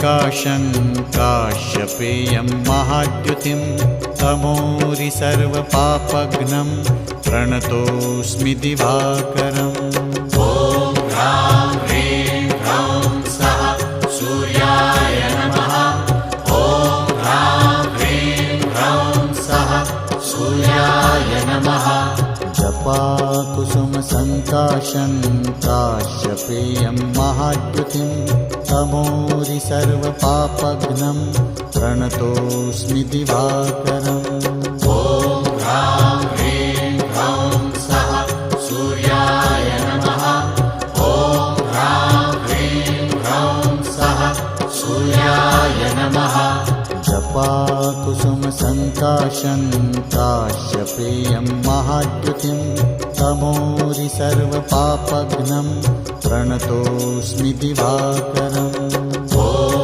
सङ्काशं काश्यपेयं महाद्युतिं तमोरि सर्वपापघ्नं प्रणतोऽस्मि दिवाकरम्। ॐ ह्रां ह्रीं ह्रौं सः सूर्याय नमः। ॐ ह्रां ह्रीं ह्रौं सः सूर्याय नमः। जपाकुसुमसङ्काशं काश्यपेयं महाद्युतिं तमोरि सर्वपापघ्नं प्रणतोऽस्मि दिवाकरम्। ॐ ह्रां ह्रीं ह्रौं सः सूर्याय नमः। ॐ ह्रां ह्रीं ह्रौं सः सूर्याय नमः। जपाकुसुमसङ्काशं काश्यपेयं महाद्युतिं तमोरि सर्वपापघ्नं प्रणतोऽस्मि दिवाकरम्।